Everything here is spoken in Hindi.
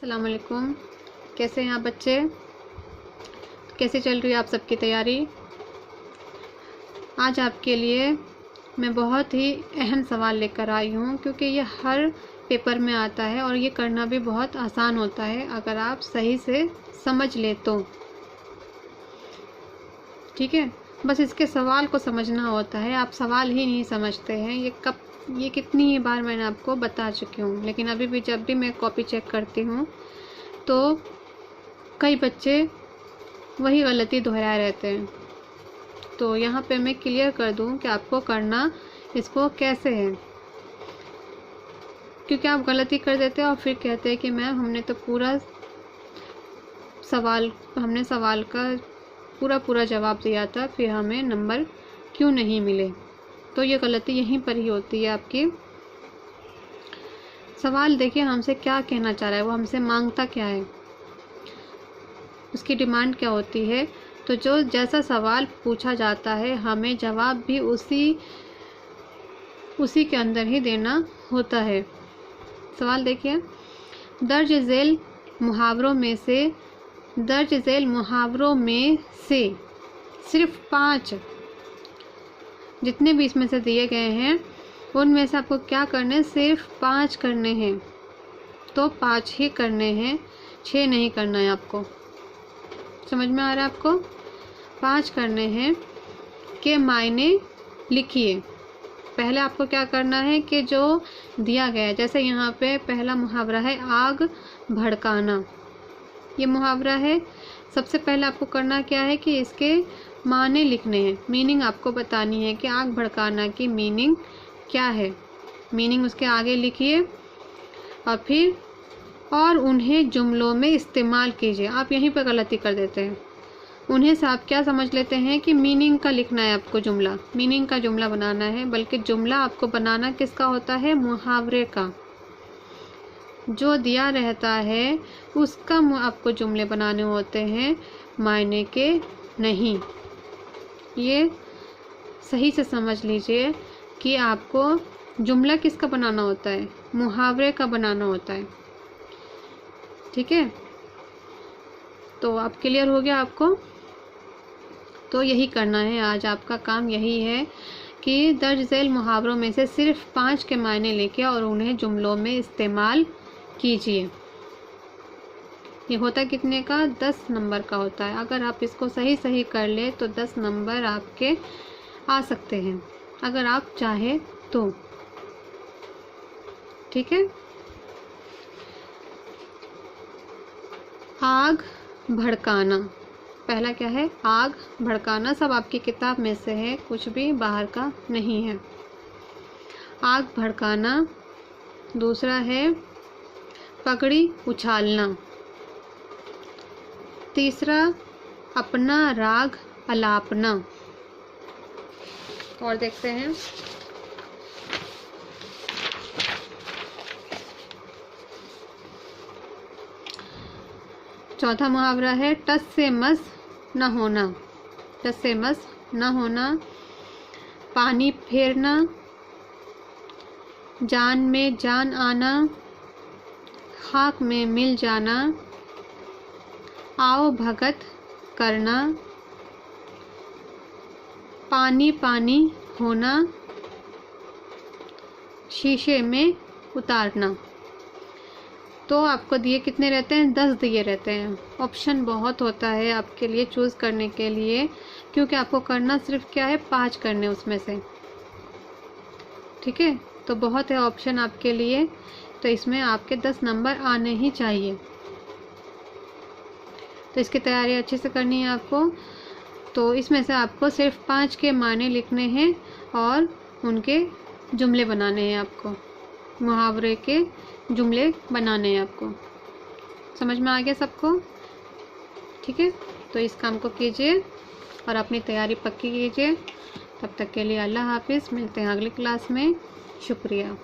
अस्सलाम वालेकुम। कैसे हैं आप बच्चे? कैसे चल रही है आप सबकी तैयारी? आज आपके लिए मैं बहुत ही अहम सवाल लेकर आई हूँ, क्योंकि ये हर पेपर में आता है और ये करना भी बहुत आसान होता है अगर आप सही से समझ ले तो। ठीक है, बस इसके सवाल को समझना होता है। आप सवाल ही नहीं समझते हैं। ये कितनी ही बार मैंने आपको बता चुकी हूँ, लेकिन अभी भी जब भी मैं कॉपी चेक करती हूँ तो कई बच्चे वही गलती दोहराए रहते हैं। तो यहाँ पे मैं क्लियर कर दूँ कि आपको करना इसको कैसे है, क्योंकि आप गलती कर देते हैं और फिर कहते हैं कि मैम हमने तो हमने सवाल का पूरा जवाब दिया था, फिर हमें नंबर क्यों नहीं मिले। तो ये गलती यहीं पर ही होती है आपकी। सवाल देखिए हमसे क्या कहना चाह रहा है, वो हमसे मांगता क्या है, उसकी डिमांड क्या होती है। तो जो जैसा सवाल पूछा जाता है हमें जवाब भी उसी के अंदर ही देना होता है। सवाल देखिए, दर्ज झेल मुहावरों में से सिर्फ 5 जितने भी इसमें से दिए गए हैं उनमें से आपको क्या करने हैं, सिर्फ 5 करने हैं। तो 5 ही करने हैं, 6 नहीं करना है आपको। समझ में आ रहा है आपको? 5 करने हैं के मायने लिखिए। पहले आपको क्या करना है कि जो दिया गया है, जैसे यहाँ पे पहला मुहावरा है आग भड़काना, ये मुहावरा है। सबसे पहले आपको करना क्या है कि इसके माने लिखने हैं, मीनिंग आपको बतानी है कि आग भड़काना की मीनिंग क्या है। मीनिंग उसके आगे लिखिए और फिर और उन्हें जुमलों में इस्तेमाल कीजिए। आप यहीं पर गलती कर देते हैं। उन्हें से आप क्या समझ लेते हैं कि मीनिंग का लिखना है आपको, मीनिंग का जुमला बनाना है, बल्कि जुमला आपको बनाना किसका होता है, मुहावरे का। जो दिया रहता है उसका आपको जुमले बनाने होते हैं, मायने के नहीं। ये सही से समझ लीजिए कि आपको जुमला किसका बनाना होता है, मुहावरे का बनाना होता है। ठीक है, तो अब क्लियर हो गया आपको? तो यही करना है आज, आपका काम यही है कि दर्ज झेल मुहावरों में से सिर्फ 5 के मायने लेके और उन्हें जुमलों में इस्तेमाल कीजिए। ये होता कितने का, 10 नंबर का होता है। अगर आप इसको सही कर ले तो 10 नंबर आपके आ सकते हैं, अगर आप चाहे तो। ठीक है, आग भड़काना, पहला क्या है, आग भड़काना। सब आपकी किताब में से है, कुछ भी बाहर का नहीं है। आग भड़काना। दूसरा है पगड़ी उछालना। तीसरा अपना राग अलापना। और देखते हैं, चौथा मुहावरा है टस से मस न होना। टस से मस न होना, पानी फेरना, जान में जान आना, खाक में मिल जाना, आओ भगत करना, पानी पानी होना, शीशे में उतारना। तो आपको दिए कितने रहते हैं, 10 दिए रहते हैं। ऑप्शन बहुत होता है आपके लिए चूज़ करने के लिए, क्योंकि आपको करना सिर्फ क्या है, 5 करने उसमें से। ठीक है, तो बहुत है ऑप्शन आपके लिए, तो इसमें आपके 10 नंबर आने ही चाहिए। तो इसकी तैयारी अच्छे से करनी है आपको। तो इसमें से आपको सिर्फ 5 के माने लिखने हैं और उनके जुमले बनाने हैं, आपको मुहावरे के जुमले बनाने हैं आपको। समझ में आ गया सबको? ठीक है, तो इस काम को कीजिए और अपनी तैयारी पक्की कीजिए। तब तक के लिए अल्लाह हाफिज़। मिलते हैं अगली क्लास में। शुक्रिया।